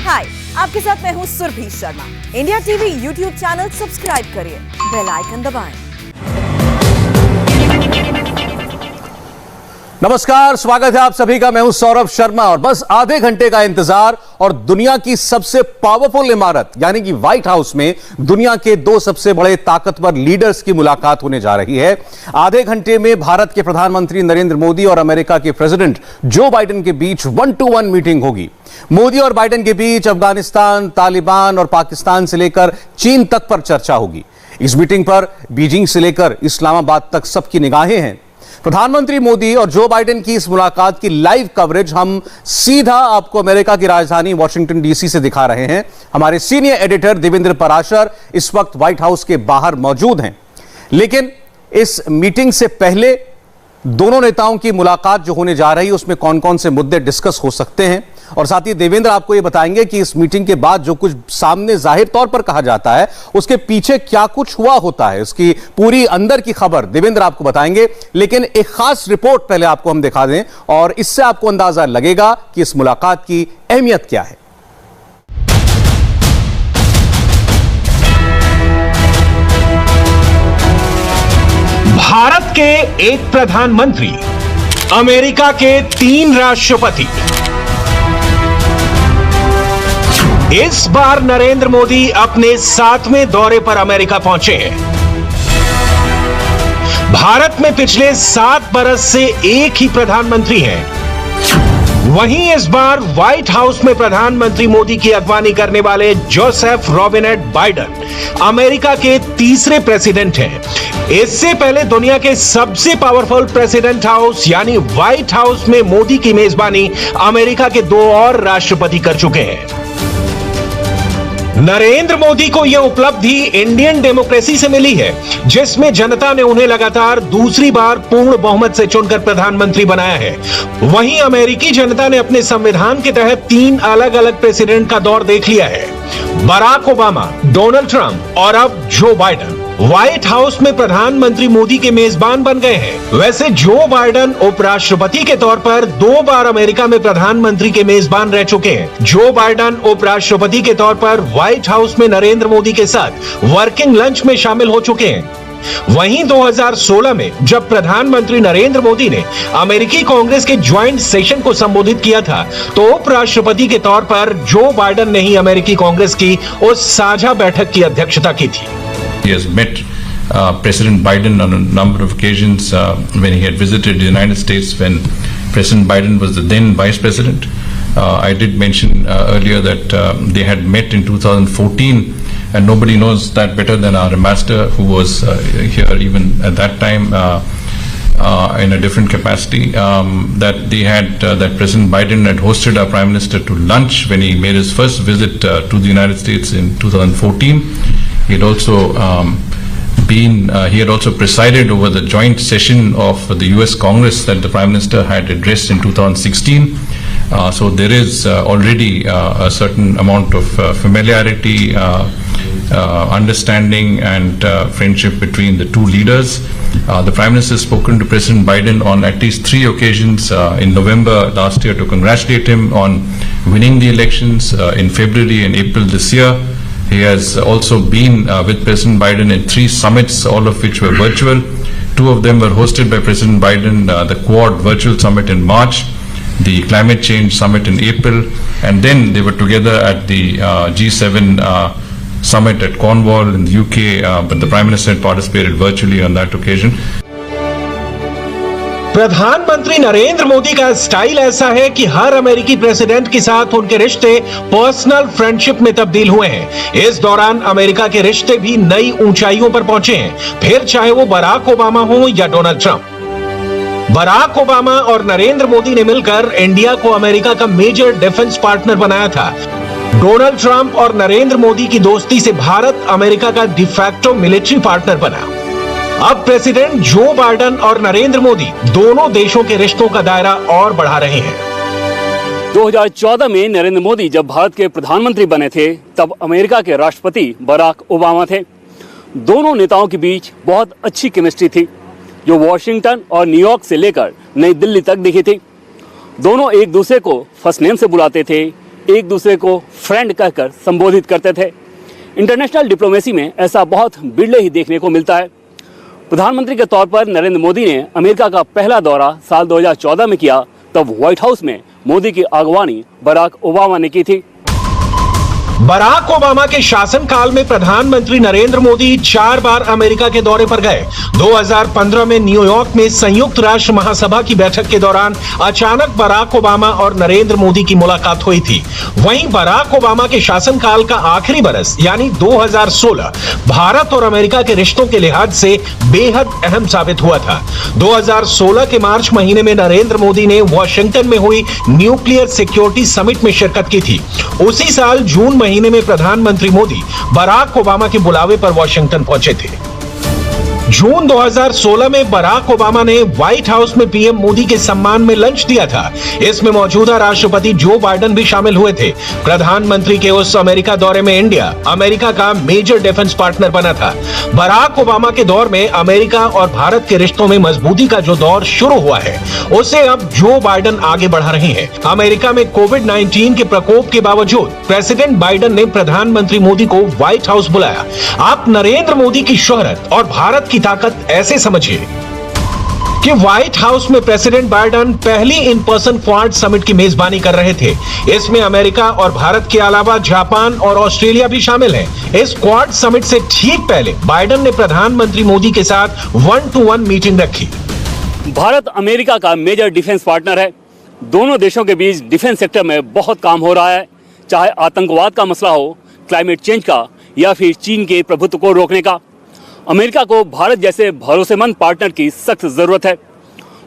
हाय, आपके साथ मैं हूँ Surabhi Sharma. India TV YouTube channel subscribe करिए, बेल आइकन दबाएं। नमस्कार, स्वागत है आप सभी का। मैं हूं सौरभ शर्मा और बस आधे घंटे का इंतजार और दुनिया की सबसे पावरफुल इमारत यानी कि व्हाइट हाउस में दुनिया के दो सबसे बड़े ताकतवर लीडर्स की मुलाकात होने जा रही है। आधे घंटे में भारत के प्रधानमंत्री नरेंद्र मोदी और अमेरिका के प्रेसिडेंट जो बाइडेन के बीच 1-to-1 मीटिंग होगी। मोदी और बाइडेन के बीच अफगानिस्तान, तालिबान और पाकिस्तान से लेकर चीन तक पर चर्चा होगी। इस मीटिंग पर बीजिंग से लेकर इस्लामाबाद तक सबकी निगाहें हैं। प्रधानमंत्री मोदी और जो बाइडेन की इस मुलाकात की लाइव कवरेज हम सीधा आपको अमेरिका की राजधानी वॉशिंगटन डीसी से दिखा रहे हैं। हमारे सीनियर एडिटर देवेंद्र पराशर इस वक्त व्हाइट हाउस के बाहर मौजूद हैं। लेकिन इस मीटिंग से पहले दोनों नेताओं की मुलाकात जो होने जा रही है उसमें कौन कौन से मुद्दे डिस्कस हो सकते हैं, और साथ ही देवेंद्र आपको यह बताएंगे कि इस मीटिंग के बाद जो कुछ सामने जाहिर तौर पर कहा जाता है उसके पीछे क्या कुछ हुआ होता है, उसकी पूरी अंदर की खबर देवेंद्र आपको बताएंगे। लेकिन एक खास रिपोर्ट पहले आपको हम दिखा दें और इससे आपको अंदाजा लगेगा कि इस मुलाकात की अहमियत क्या है। भारत के एक प्रधानमंत्री, अमेरिका के 3 राष्ट्रपति। इस बार नरेंद्र मोदी अपने 7वें दौरे पर अमेरिका पहुंचे हैं। भारत में पिछले 7 बरस से एक ही प्रधानमंत्री हैं। वहीं इस बार व्हाइट हाउस में प्रधानमंत्री मोदी की अगवानी करने वाले जोसेफ रॉबिनेट बाइडेन अमेरिका के 3रे प्रेसिडेंट हैं। इससे पहले दुनिया के सबसे पावरफुल प्रेसिडेंट हाउस यानी व्हाइट हाउस में मोदी की मेजबानी अमेरिका के 2 और राष्ट्रपति कर चुके हैं। नरेंद्र मोदी को यह उपलब्धि इंडियन डेमोक्रेसी से मिली है, जिसमें जनता ने उन्हें लगातार दूसरी बार पूर्ण बहुमत से चुनकर प्रधानमंत्री बनाया है। वहीं अमेरिकी जनता ने अपने संविधान के तहत 3 अलग अलग प्रेसिडेंट का दौर देख लिया है, बराक ओबामा, डोनाल्ड ट्रंप और अब जो बाइडेन। व्हाइट हाउस में प्रधानमंत्री मोदी के मेजबान बन गए हैं। वैसे जो बाइडेन उपराष्ट्रपति के तौर पर 2 बार अमेरिका में प्रधानमंत्री के मेजबान रह चुके हैं। जो बाइडेन उपराष्ट्रपति के तौर पर व्हाइट हाउस में नरेंद्र मोदी के साथ वर्किंग लंच में शामिल हो चुके हैं। वहीं 2016 में जब प्रधानमंत्री नरेंद्र मोदी ने अमेरिकी कांग्रेस के ज्वाइंट सेशन को संबोधित किया था तो उपराष्ट्रपति के तौर पर जो बाइडेन ने ही अमेरिकी कांग्रेस की उस साझा बैठक की अध्यक्षता की थी। He has met President Biden on a number of occasions when he had visited the United States when President Biden was the then Vice President. I did mention earlier that they had met in 2014, and nobody knows that better than our ambassador who was here even at that time in a different capacity, that they had that President Biden had hosted our Prime Minister to lunch when he made his first visit to the United States in 2014. He had also he had also presided over the joint session of the US Congress that the Prime Minister had addressed in 2016. So there is already a certain amount of familiarity, understanding and friendship between the two leaders. The Prime Minister has spoken to President Biden on at least 3 occasions in November last year to congratulate him on winning the elections, in February and April this year. He has also been with President Biden in 3 summits, all of which were virtual. 2 of them were hosted by President Biden, the Quad Virtual Summit in March, the Climate Change Summit in April, and then they were together at the G7 Summit at Cornwall in the UK, but the Prime Minister had participated virtually on that occasion. प्रधानमंत्री नरेंद्र मोदी का style ऐसा है कि हर अमेरिकी president के साथ उनके रिश्ते पर्सनल फ्रेंडशिप में तब्दील हुए हैं। इस दौरान अमेरिका के रिश्ते भी नई ऊंचाइयों पर पहुंचे हैं, फिर चाहे वो बराक ओबामा हो या डोनाल्ड ट्रंप। बराक ओबामा और नरेंद्र मोदी ने मिलकर इंडिया को अमेरिका का मेजर डिफेंस पार्टनर बनाया था। डोनाल्ड ट्रंप और नरेंद्र मोदी की दोस्ती से भारत अमेरिका का डिफैक्टो मिलिट्री पार्टनर बना। अब प्रेसिडेंट जो बाइडेन और नरेंद्र मोदी दोनों देशों के रिश्तों का दायरा और बढ़ा रहे हैं। 2014 में नरेंद्र मोदी जब भारत के प्रधानमंत्री बने थे तब अमेरिका के राष्ट्रपति बराक ओबामा थे। दोनों नेताओं के बीच बहुत अच्छी केमिस्ट्री थी जो वॉशिंगटन और न्यूयॉर्क से लेकर नई दिल्ली तक दिखी थी। दोनों एक दूसरे को फर्स्ट नेम से बुलाते थे, एक दूसरे को फ्रेंड कहकर संबोधित करते थे। इंटरनेशनल डिप्लोमेसी में ऐसा बहुत बिरले ही देखने को मिलता है। प्रधानमंत्री के तौर पर नरेंद्र मोदी ने अमेरिका का पहला दौरा साल 2014 में किया, तब व्हाइट हाउस में मोदी की अगवानी बराक ओबामा ने की थी। बराक ओबामा के शासनकाल में प्रधानमंत्री नरेंद्र मोदी 4 बार अमेरिका के दौरे पर गए। 2015 में न्यूयॉर्क में संयुक्त राष्ट्र महासभा की बैठक के दौरान अचानक बराक ओबामा और नरेंद्र मोदी की मुलाकात हुई थी। वहीं बराक ओबामा के शासनकाल का आखिरी बरस यानी 2016 भारत और अमेरिका के रिश्तों के लिहाज से बेहद अहम साबित हुआ था। 2016 के मार्च महीने में नरेंद्र मोदी ने वॉशिंगटन में हुई न्यूक्लियर सिक्योरिटी समिट में शिरकत की थी। उसी साल जून महीने में प्रधानमंत्री मोदी बराक ओबामा के बुलावे पर वॉशिंगटन पहुंचे थे। जून 2016 में बराक ओबामा ने व्हाइट हाउस में पीएम मोदी के सम्मान में लंच दिया था। इसमें मौजूदा राष्ट्रपति जो बाइडेन भी शामिल हुए थे। प्रधानमंत्री के उस अमेरिका दौरे में इंडिया अमेरिका का मेजर डिफेंस पार्टनर बना था। बराक ओबामा के दौर में अमेरिका और भारत के रिश्तों में मजबूती का जो दौर शुरू हुआ है, उसे अब जो बाइडेन आगे बढ़ा रहे हैं। अमेरिका में कोविड-19 के प्रकोप के बावजूद प्रेसिडेंट बाइडेन ने प्रधानमंत्री मोदी को व्हाइट हाउस बुलाया। आप नरेंद्र मोदी की शोहरत और भारत की ताकत ऐसे समझिए कि व्हाइट हाउस में प्रेसिडेंट बाइडेन पहली इन पर्सन क्वाड समिट की मेजबानी कर रहे थे। इसमें अमेरिका और भारत के अलावा जापान और ऑस्ट्रेलिया भी शामिल हैं। इस क्वाड समिट से ठीक पहले बाइडेन ने प्रधानमंत्री मोदी के साथ 1-to-1 मीटिंग रखी। भारत अमेरिका का मेजर डिफेंस पार्टनर है। दोनों देशों के बीच डिफेंस सेक्टर में बहुत काम हो रहा है, चाहे आतंकवाद का मसला हो, क्लाइमेट चेंज का, या फिर चीन के प्रभुत्व को रोकने का। अमेरिका को भारत जैसे भरोसेमंद पार्टनर की सख्त जरूरत है।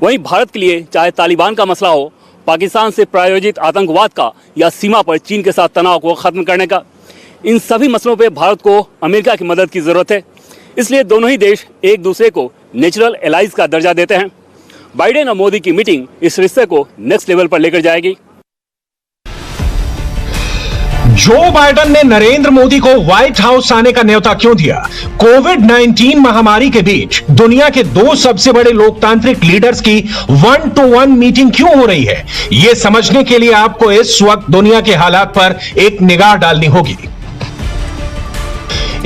वहीं भारत के लिए चाहे तालिबान का मसला हो, पाकिस्तान से प्रायोजित आतंकवाद का, या सीमा पर चीन के साथ तनाव को खत्म करने का, इन सभी मसलों पे भारत को अमेरिका की मदद की जरूरत है। इसलिए दोनों ही देश एक दूसरे को नेचुरल एलाइज का दर्जा देते हैं। बाइडेन और मोदी की मीटिंग इस रिश्ते को नेक्स्ट लेवल पर लेकर जाएगी। जो बाइडेन ने नरेंद्र मोदी को व्हाइट हाउस आने का न्योता क्यों दिया? कोविड-19 महामारी के बीच दुनिया के 2 सबसे बड़े लोकतांत्रिक लीडर्स की 1-to-1 मीटिंग क्यों हो रही है? यह समझने के लिए आपको इस वक्त दुनिया के हालात पर एक निगाह डालनी होगी।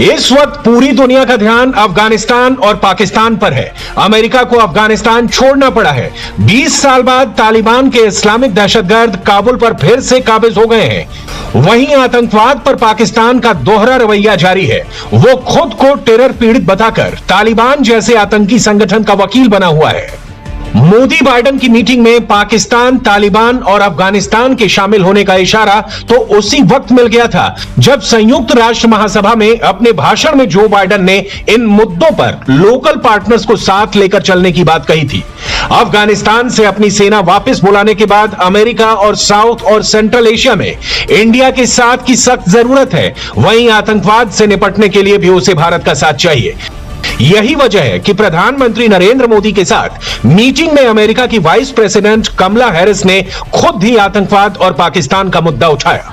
इस वक्त पूरी दुनिया का ध्यान अफगानिस्तान और पाकिस्तान पर है। अमेरिका को अफगानिस्तान छोड़ना पड़ा है। 20 साल बाद तालिबान के इस्लामिक दहशतगर्द काबुल पर फिर से काबिज हो गए हैं। वहीं आतंकवाद पर पाकिस्तान का दोहरा रवैया जारी है। वो खुद को टेरर पीड़ित बताकर तालिबान जैसे आतंकी संगठन का वकील बना हुआ है। मोदी बाइडेन की मीटिंग में पाकिस्तान, तालिबान और अफगानिस्तान के शामिल होने का इशारा तो उसी वक्त मिल गया था जब संयुक्त राष्ट्र महासभा में अपने भाषण में जो बाइडेन ने इन मुद्दों पर लोकल पार्टनर्स को साथ लेकर चलने की बात कही थी। अफगानिस्तान से अपनी सेना वापस बुलाने के बाद अमेरिका और साउथ और सेंट्रल एशिया में इंडिया के साथ की सख्त जरूरत है। वहीं आतंकवाद से निपटने के लिए भी उसे भारत का साथ चाहिए। यही वजह है कि प्रधानमंत्री नरेंद्र मोदी के साथ मीटिंग में अमेरिका की वाइस प्रेसिडेंट कमला हैरिस ने खुद ही आतंकवाद और पाकिस्तान का मुद्दा उठाया।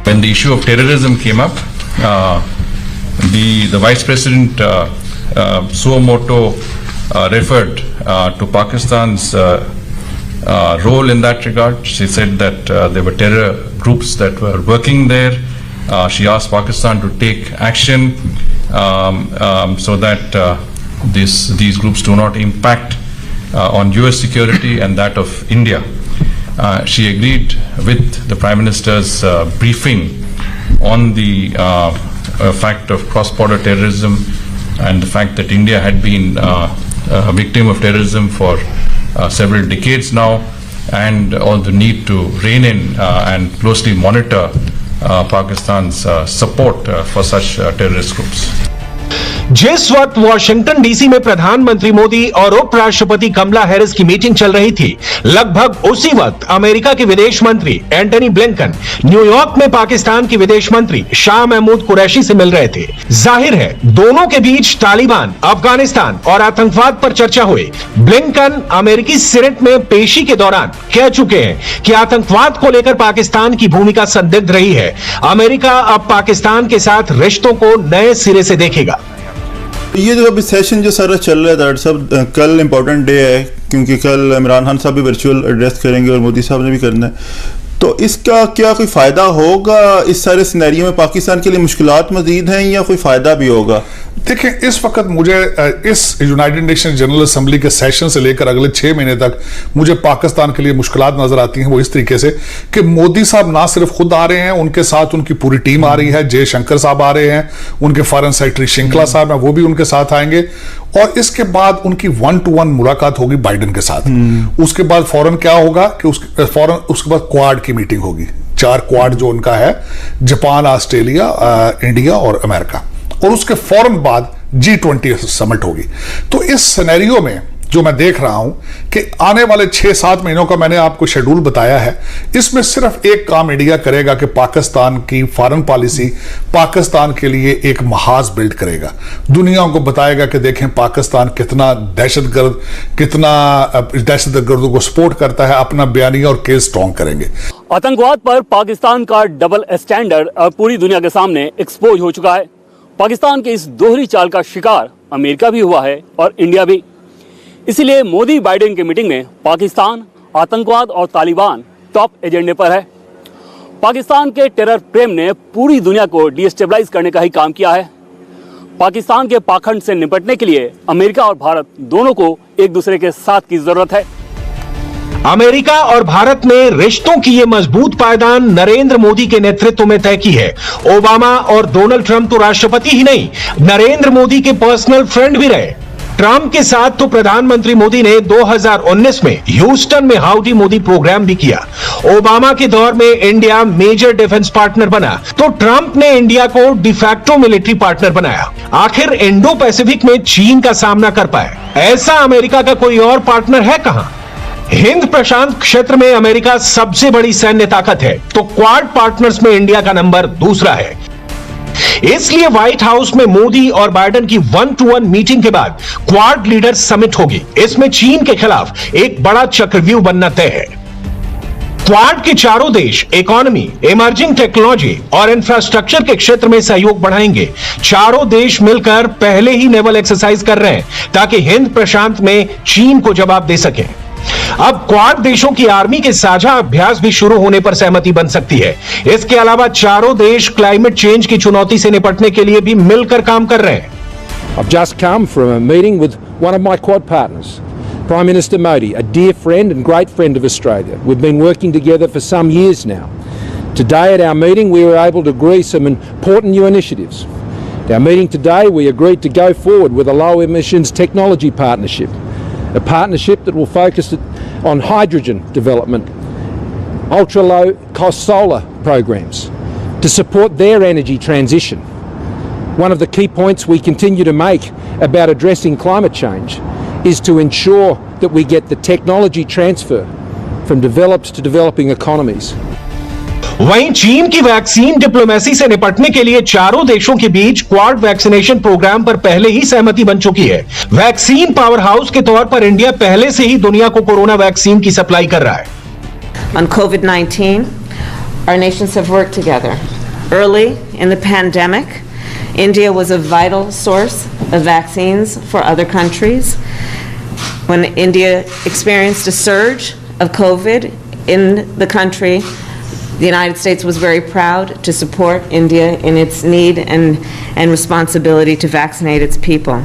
When the issue of terrorism came up, the vice president suo moto referred to Pakistan's role in that regard. She said that there were terror groups that were working there. She asked Pakistan to take action so that these groups do not impact on US security and that of India. She agreed with the Prime Minister's briefing on the fact of cross-border terrorism and the fact that India had been a victim of terrorism for several decades now, and all the need to rein in and closely monitor Pakistan's support for such terrorist groups. जिस वक्त Washington DC में प्रधानमंत्री मोदी और उपराष्ट्रपति कमला Harris की meeting चल रही थी, लगभग उसी वक्त अमेरिका के विदेश मंत्री एंटनी ब्लिंकन न्यूयॉर्क में पाकिस्तान के विदेश मंत्री शाह महमूद कुरैशी से मिल रहे थे। जाहिर है दोनों के बीच तालिबान, अफगानिस्तान और आतंकवाद पर चर्चा हुई। ब्लिंकन अमेरिकी सीनेट में पेशी के दौरान कह चुके हैं कि आतंकवाद को लेकर पाकिस्तान की भूमिका संदिग्ध रही है। अमेरिका अब पाकिस्तान के साथ रिश्तों को नए सिरे से देखेगा। ये जो अभी सेशन जो सारा चल रहा है डॉक्टर साहब, कल इम्पोर्टेंट डे है क्योंकि कल इमरान खान साहब भी वर्चुअल एड्रेस करेंगे और मोदी साहब ने भी करना है। तो इसका क्या कोई फायदा होगा? इस सारे सिनेरियो में पाकिस्तान के लिए मुश्किलात मजीद हैं या कोई फायदा भी होगा? देखिए, इस वक्त मुझे इस यूनाइटेड नेशन जनरल असेंबली के सेशन से लेकर अगले 6 महीने तक मुझे पाकिस्तान के लिए मुश्किलात नजर आती हैं। वो इस तरीके से कि मोदी साहब ना सिर्फ खुद आ रहे हैं, उनके साथ उनकी पूरी टीम आ रही है। जयशंकर साहब आ रहे हैं, उनके फॉरेन सेक्रेटरी श्रृंखला साहब हैं, वो भी उनके साथ आएंगे। और इसके बाद उनकी 1-to-1 मुलाकात होगी बाइडेन के साथ। उसके बाद फौरन क्या होगा कि उसके बाद क्वाड की मीटिंग होगी। 4 क्वाड जो उनका है, जापान, ऑस्ट्रेलिया, इंडिया और अमेरिका। और उसके फौरन बाद G20 समिट होगी। तो इस सिनेरियो में जो मैं देख रहा हूं कि आने वाले 6-7 महीनों का मैंने आपको शेड्यूल बताया है, इसमें सिर्फ एक काम इंडिया करेगा कि पाकिस्तान की फॉरेन पॉलिसी पाकिस्तान के लिए एक महाज बिल्ड करेगा। दुनिया को बताएगा कि देखें पाकिस्तान कितना दहशतगर्दों को सपोर्ट करता है। अपना बयानिया और केस स्ट्रॉन्ग करेंगे। आतंकवाद पर पाकिस्तान का डबल स्टैंडर्ड अब पूरी दुनिया के सामने एक्सपोज हो चुका है। पाकिस्तान के इस दोहरी चाल का शिकार अमेरिका भी हुआ है और इंडिया भी। इसीलिए मोदी बाइडेन की मीटिंग में पाकिस्तान, आतंकवाद और तालिबान टॉप एजेंडे पर है। पाकिस्तान के टेरर प्रेम ने पूरी दुनिया को डिस्टेबलाइज करने का ही काम किया है। पाकिस्तान के पाखंड से निपटने के लिए अमेरिका और भारत दोनों को एक दूसरे के साथ की जरूरत है। अमेरिका और भारत ने रिश्तों की ये मजबूत पायदान नरेंद्र मोदी के नेतृत्व में तय की है। ओबामा और डोनाल्ड ट्रंप तो राष्ट्रपति ही नहीं, नरेंद्र मोदी के पर्सनल फ्रेंड भी रहे। ट्रंप के साथ तो प्रधानमंत्री मोदी ने 2019 में ह्यूस्टन में हाउडी मोदी प्रोग्राम भी किया। ओबामा के दौर में इंडिया मेजर डिफेंस पार्टनर बना, तो ट्रंप ने इंडिया को डिफैक्टो मिलिट्री पार्टनर बनाया। आखिर इंडो पैसिफिक में चीन का सामना कर पाए, ऐसा अमेरिका का कोई और पार्टनर है कहां? हिंद प्रशांत क्षेत्र में अमेरिका सबसे बड़ी सैन्य ताकत है, तो क्वाड पार्टनर्स में इंडिया का नंबर दूसरा है। इसलिए व्हाइट हाउस में मोदी और बाइडेन की 1-to-1 मीटिंग के बाद क्वाड लीडर समिट होगी। इसमें चीन के खिलाफ एक बड़ा चक्रव्यूह बनना तय है। क्वाड के चारों देश इकोनॉमी, इमर्जिंग टेक्नोलॉजी और इंफ्रास्ट्रक्चर के क्षेत्र में सहयोग बढ़ाएंगे। चारों देश मिलकर पहले ही नेवल एक्सरसाइज कर रहे हैं ताकि हिंद प्रशांत में चीन को जवाब दे सकें। अब क्वाड देशों की आर्मी के साझा अभ्यास भी शुरू होने पर सहमति बन सकती है। इसके अलावा चारों देश क्लाइमेट चेंज की चुनौती से निपटने के लिए भी मिलकर काम कर रहे हैं। I've just come from a meeting with one of my Quad partners, Prime Minister Modi, a dear friend and great friend of Australia. We've been working together for some years now. Today at our meeting we were able to agree some important new initiatives. At our meeting today we agreed to go forward with a low emissions technology partnership. A partnership that will focus on hydrogen development, ultra-low cost solar programs to support their energy transition. One of the key points we continue to make about addressing climate change is to ensure that we get the technology transfer from developed to developing economies. वहीं चीन की vaccine diplomacy से निपटने के लिए चारों देशों के बीच क्वाड वैक्सीनेशन प्रोग्राम पर पहले ही सहमति बन चुकी है। वैक्सीन पावर हाउस के तौर पर इंडिया पहले से ही दुनिया को कोरोना वैक्सीन की सप्लाई कर रहा है। On COVID-19, our nations have worked together. Early in the pandemic, India was a vital source of vaccines for other countries. When India experienced a surge of COVID in the country, the United States was very proud to support India in its need and responsibility to vaccinate its people.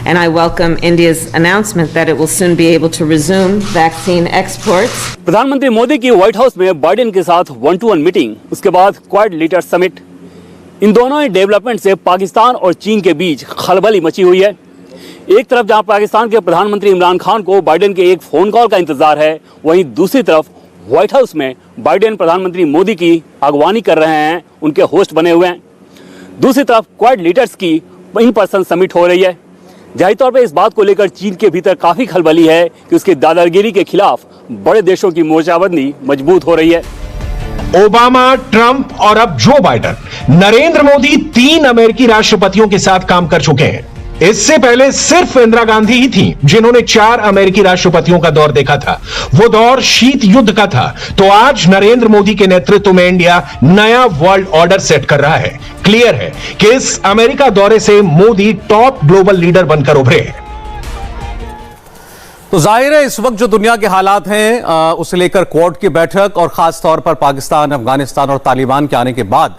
And I welcome India's announcement that it will soon be able to resume vaccine exports. प्रधानमंत्री मोदी की white house में Biden के साथ 1-to-1 meeting, उसके बाद quad leader summit. इन दोनों ही development से पाकिस्तान और चीन के बीच खलबली मची हुई है। एक तरफ जहां पाकिस्तान के प्रधानमंत्री इमरान खान को बाइडेन के एक फोन कॉल का इंतजार है, वहीं दूसरी तरफ व्हाइट हाउस में बाइडेन प्रधानमंत्री मोदी की अगवानी कर रहे हैं, उनके होस्ट बने हुए हैं। दूसरी तरफ क्वाड लीडर्स की इन पर्सन समिट हो रही है। जाहिर तौर पर इस बात को लेकर चीन के भीतर काफी खलबली है कि उसकी दादागिरी के खिलाफ बड़े देशों की मोर्चाबंदी मजबूत हो रही है। ओबामा, ट्रंप और अब जो बाइडेन, नरेंद्र मोदी 3 अमेरिकी राष्ट्रपतियों के साथ काम कर चुके हैं। इससे पहले सिर्फ इंदिरा गांधी ही थी जिन्होंने 4 अमेरिकी राष्ट्रपतियों का दौर देखा था। वो दौर शीत युद्ध का था। तो आज नरेंद्र मोदी के नेतृत्व में इंडिया नया वर्ल्ड ऑर्डर सेट कर रहा है। क्लियर है कि इस अमेरिका दौरे से मोदी टॉप ग्लोबल लीडर बनकर उभरे हैं। तो जाहिर है इस वक्त जो दुनिया के हालात हैं उसे लेकर क्वाड की बैठक और खास तौर पर पाकिस्तान, अफगानिस्तान और तालिबान के आने के बाद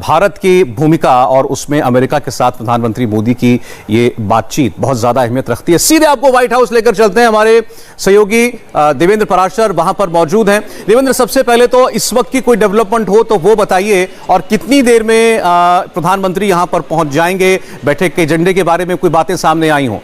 भारत की भूमिका और उसमें अमेरिका के साथ प्रधानमंत्री मोदी की ये बातचीत बहुत ज्यादा अहमियत रखती है। सीधे आपको व्हाइट हाउस लेकर चलते हैं, हमारे सहयोगी देवेंद्र पराशर वहां पर मौजूद हैं। देवेंद्र, सबसे पहले तो इस वक्त की कोई डेवलपमेंट हो तो वो बताइए, और कितनी देर में प्रधानमंत्री यहां पर पहुंच जाएंगे? बैठक के एजेंडे के बारे में कोई बातें सामने आई हों?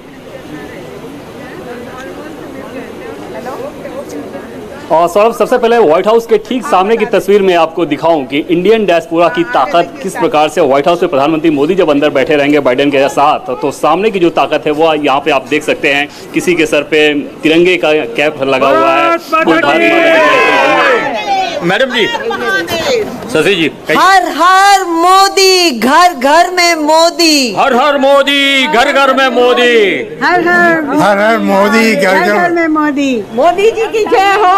और सौरभ, सबसे पहले व्हाइट हाउस के ठीक सामने की तस्वीर में आपको दिखाऊं कि इंडियन डायस्पोरा की ताकत किस प्रकार से व्हाइट हाउस में प्रधानमंत्री मोदी जब अंदर बैठे रहेंगे बाइडेन के साथ, तो सामने की जो ताकत है वो यहाँ पे आप देख सकते हैं। किसी के सर पे तिरंगे का कैप लगा हुआ है। मैडम जी, शशि जी, हर हर मोदी, घर घर में मोदी, हर हर मोदी, घर घर में मोदी, हर हर मोदी, घर घर में मोदी। मोदी जी की जय हो।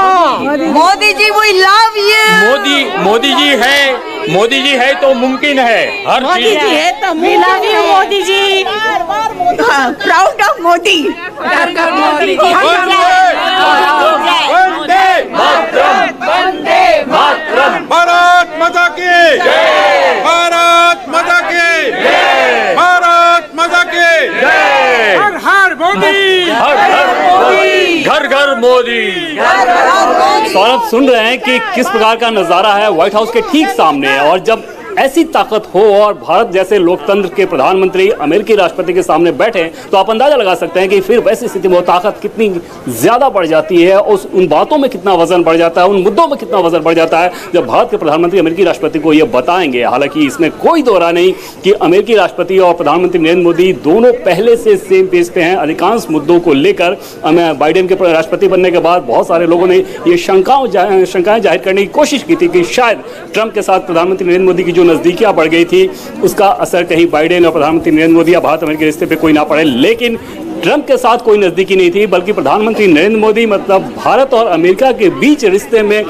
Modi ji, we love you. Modi ji है तो मुमकिन है हर मोदी जी है तो we love you Modi ji. Proud of Modi. घर घर मोदी जी। भारत माता की जय, भारत माता की जय, भारत माता की जय, हर हर मोदी, हर हर मोदी, घर घर मोदी। सौरभ, सुन रहे हैं कि किस प्रकार का नजारा है व्हाइट हाउस के ठीक सामने। और जब ऐसी ताकत हो और भारत जैसे लोकतंत्र के प्रधानमंत्री अमेरिकी राष्ट्रपति के सामने बैठे, तो आप अंदाजा लगा सकते हैं कि फिर वैसी स्थिति में वो ताकत कितनी ज्यादा बढ़ जाती है, उन बातों में कितना वजन बढ़ जाता है, उन मुद्दों में कितना वजन बढ़ जाता है जब भारत के प्रधानमंत्री अमेरिकी राष्ट्रपति को ये बताएंगे। हालांकि इसमें कोई दो राय नहीं कि अमेरिकी राष्ट्रपति और प्रधानमंत्री नरेंद्र मोदी दोनों पहले से सेम पेज पे हैं अधिकांश मुद्दों को लेकर। बाइडेन के राष्ट्रपति बनने के बाद बहुत सारे लोगों ने ये शंकाएं जाहिर करने की कोशिश की थी कि शायद ट्रंप के साथ प्रधानमंत्री नरेंद्र मोदी की जो नजदीकियां बढ़ गई थी उसका असर कहीं बाइडेन और प्रधानमंत्री नरेंद्र मोदी या भारत अमेरिका रिश्ते पे कोई ना पड़े। लेकिन ट्रंप के साथ कोई नजदीकी नहीं थी, बल्कि प्रधानमंत्री नरेंद्र मोदी मतलब भारत और अमेरिका के बीच रिश्ते में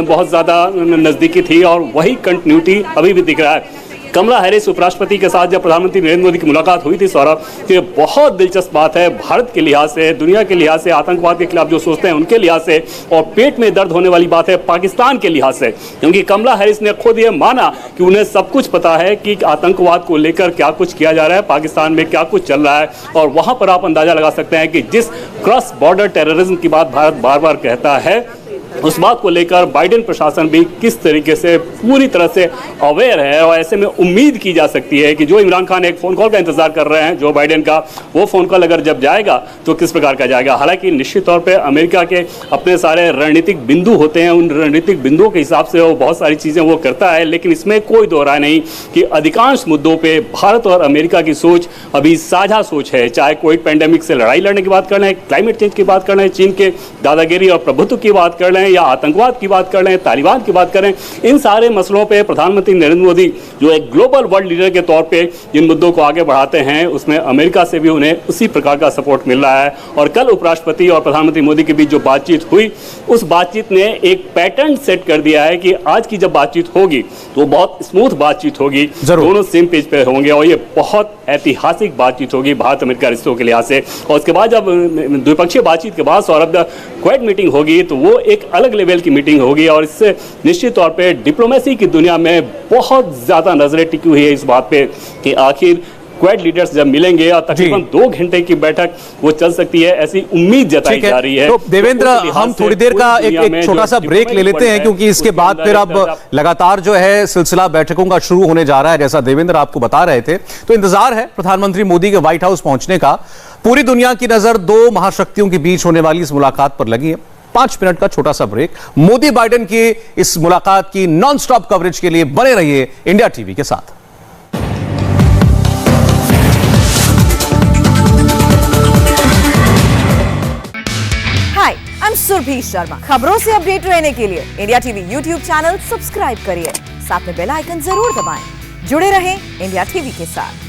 बहुत ज्यादा नजदीकी थी, और वही कंटिन्यूटी अभी भी दिख रहा है। कमला हैरिस उपराष्ट्रपति के साथ जब प्रधानमंत्री नरेंद्र मोदी की मुलाकात हुई थी सौरभ, तो ये बहुत दिलचस्प बात है भारत के लिहाज से, दुनिया के लिहाज से, आतंकवाद के खिलाफ जो सोचते हैं उनके लिहाज से, और पेट में दर्द होने वाली बात है पाकिस्तान के लिहाज से, क्योंकि कमला हैरिस ने खुद ये माना कि उन्हें सब कुछ पता है कि आतंकवाद को लेकर क्या कुछ किया जा रहा है, पाकिस्तान में क्या कुछ चल रहा है। और वहां पर आप अंदाजा लगा सकते हैं कि जिस क्रॉस बॉर्डर टेररिज्म की बात भारत बार बार कहता है, उस बात को लेकर बाइडेन प्रशासन भी किस तरीके से पूरी तरह से अवेयर है। और ऐसे में उम्मीद की जा सकती है कि जो इमरान खान एक फोन कॉल का इंतजार कर रहे हैं जो बाइडेन का, वो फोन कॉल अगर जब जाएगा तो किस प्रकार का जाएगा। हालांकि निश्चित तौर पे अमेरिका के अपने सारे रणनीतिक बिंदु होते हैं, उन रणनीतिक बिंदुओं के हिसाब से वो बहुत सारी चीजें वो करता है, लेकिन इसमें कोई दो राय नहीं कि अधिकांश मुद्दों पर भारत और अमेरिका की सोच अभी साझा सोच है। चाहे कोई पैंडेमिक से लड़ाई लड़ने की बात कर लें, क्लाइमेट चेंज की बात कर लें, चीन के दादागिरी और प्रभुत्व की बात कर लें, या आतंकवाद की बात कर लें, तालिबान की बात करें, इन सारे मसलों पे प्रधानमंत्री नरेंद्र मोदी जो एक ग्लोबल वर्ल्ड लीडर के तौर पे जिन मुद्दों को आगे बढ़ाते हैं, उसमें अमेरिका से भी उन्हें उसी प्रकार का सपोर्ट मिल रहा है। और कल उपराष्ट्रपति और प्रधानमंत्री मोदी के बीच जो बातचीत हुई, उस बातचीत ने एक पैटर्न सेट कर दिया है कि आज की जब बातचीत होगी तो बहुत स्मूथ बातचीत होगी, दोनों सेम पेज पे होंगे, और ये बहुत ऐतिहासिक बातचीत होगी भारत अमेरिका रिश्तों के लिहाज से। और उसके बाद जब द्विपक्षीय बातचीत के बाद सौरभ क्वाड मीटिंग होगी, तो वो एक अलग लेवल की मीटिंग होगी, और इससे निश्चित तौर पे डिप्लोमेसी की दुनिया में बहुत ज्यादा नजरें टिकी हुई है इस बात पे कि आखिर क्वाड लीडर्स जब मिलेंगे और तकरीबन 2 घंटे की बैठक वो चल सकती है, ऐसी उम्मीद जताई जा रही है। तो देवेंद्र, हम थोड़ी देर का एक छोटा सा ब्रेक ले लेते हैं, क्योंकि इसके बाद फिर अब लगातार जो है सिलसिला बैठकों का शुरू होने जा रहा है, जैसा देवेंद्र आपको बता रहे थे। तो इंतजार है प्रधानमंत्री मोदी के व्हाइट हाउस पहुंचने का। पूरी दुनिया की नजर 2 महाशक्तियों के बीच होने वाली इस मुलाकात पर लगी है। 5 मिनट का छोटा सा ब्रेक। मोदी बाइडेन की इस मुलाकात की नॉन स्टॉप कवरेज के लिए बने रहिए इंडिया टीवी के साथ। हाय, आई एम सुरभि शर्मा। खबरों से अपडेट रहने के लिए India TV YouTube channel subscribe करिए, साथ में बेल आइकन जरूर दबाएं। जुड़े रहें इंडिया टीवी के साथ।